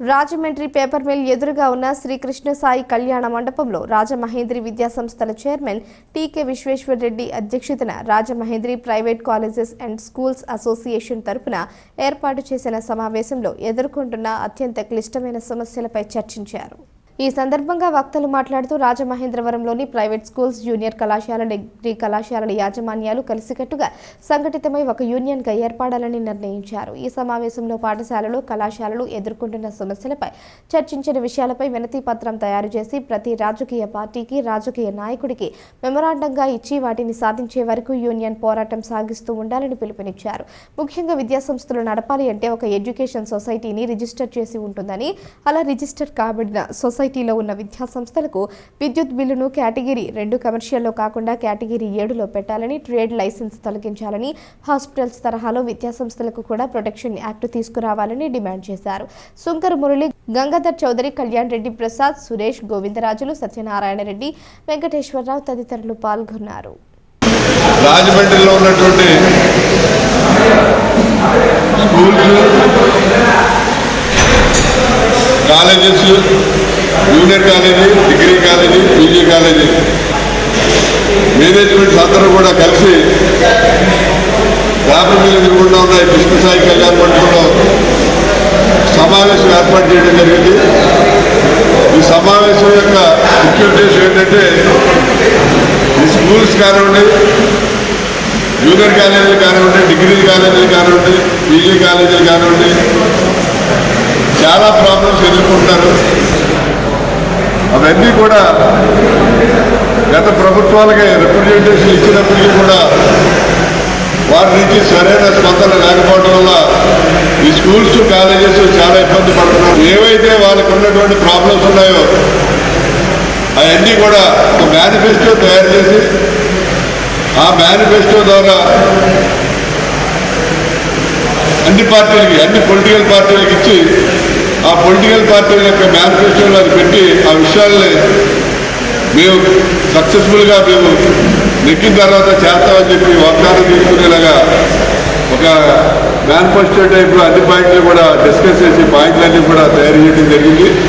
Rajahmundry paper mill ఎదురుగా ఉన్న శ్రీకృష్ణ సాయి కళ్యాణ మండపంలో రాజమహేంద్రి విద్యా సంస్థల చైర్మన్ టీకే విశ్వేశ్వర్ రెడ్డి అధ్యక్షతన Rajamahendri private colleges and schools association తరపున ఏర్పాటు చేసిన సమావేశంలో ఎదుర్కొంటున్న అత్యంత క్లిష్టమైన సమస్యలపై చర్చించారు. ఈ సందర్భంగా వక్తలు మాట్లాడుతూ రాజమహేంద్రవరంలోని ప్రైవేట్ స్కూల్స్, జూనియర్ కళాశాల, డిగ్రీ కళాశాలల యాజమాన్యాలు కలిసికట్టుగా సంఘటితమై ఒక యూనియన్గా ఏర్పడాలని నిర్ణయించారు. ఈ సమావేశంలో పాఠశాలలు, కళాశాలలు ఎదుర్కొంటున్న సమస్యలపై చర్చించిన విషయాలపై వినతి పత్రం తయారు చేసి ప్రతి రాజకీయ పార్టీకి, రాజకీయ నాయకుడికి మెమరాండంగా ఇచ్చి వాటిని సాధించే వరకు యూనియన్ పోరాటం సాగిస్తూ ఉండాలని పిలుపునిచ్చారు. ముఖ్యంగా విద్యాసంస్థలు నడపాలి అంటే ఒక ఎడ్యుకేషన్ సొసైటీని రిజిస్టర్ చేసి ఉంటుందని, అలా రిజిస్టర్ కాబడిన సొసైటీలో ఉన్న విద్యా సంస్థలకు విద్యుత్ బిల్లును కేటగిరీ 2 కమర్షియల్లో కాకుండా కేటగిరీ 7లో పెట్టాలని, ట్రేడ్ లైసెన్స్ తొలగించాలని, హాస్పిటల్స్ తరహాలో విద్యా సంస్థలకు కూడా ప్రొటెక్షన్ యాక్ట్ తీసుకురావాలని డిమాండ్ చేశారు. సుంకర మురళి, గంగాధర్ చౌదరి, కళ్యాణ్ రెడ్డి ప్రసాద్, సురేష్, గోవిందరాజులు, సత్యనారాయణ రెడ్డి, వెంకటేశ్వరరావు తదితరులు పాల్గొన్నారు. రాజమండ్రిలో ఉన్నటువంటి colleges, junior college, degree college, PG college managements అందరూ కూడా కలిసి పేపర్ మిల్ ఎదుర్కొంటూ ఉన్న కృష్ణ సాయి కళ్యాణ మండపంలో సమావేశం ఏర్పాటు చేయడం జరిగింది. ఈ సమావేశం యొక్క ముఖ్య ఉద్దేశం ఏంటంటే ఈ స్కూల్స్ కానివ్వండి, జూనియర్ కాలేజీలు కానివ్వండి, డిగ్రీ కాలేజీలు కానివ్వండి, పీజీ కాలేజీలు కానివ్వండి, చాలా ప్రాబ్లమ్స్ ఎదుర్కొంటారు. అవన్నీ కూడా గత ప్రభుత్వాలకి రిప్రజెంటేషన్ ఇచ్చినప్పటికీ కూడా వారి నుంచి సరైన స్పందన లేకపోవడం వల్ల ఈ స్కూల్స్, కాలేజెస్ చాలా ఇబ్బంది పడుతున్నారు. ఏవైతే వాళ్ళకు ఉన్నటువంటి ప్రాబ్లమ్స్ ఉన్నాయో అవన్నీ కూడా ఒక మేనిఫెస్టో తయారు చేసి ఆ మేనిఫెస్టో ద్వారా అన్ని పార్టీలకి, అన్ని పొలిటికల్ పార్టీలకు ఇచ్చి ఆ పొలిటికల్ పార్టీల యొక్క మేనిఫెస్టోలో అది పెట్టి ఆ విషయాల్ని మేము సక్సెస్ఫుల్గా మేము నెక్కిన తర్వాత చేస్తామని చెప్పి వాగ్దానం తీసుకునేలాగా ఒక మేనిఫెస్టో టైప్లో అన్ని పాయింట్లు కూడా డిస్కస్ చేసి పాయింట్లన్నీ కూడా తయారు చేయడం జరిగింది.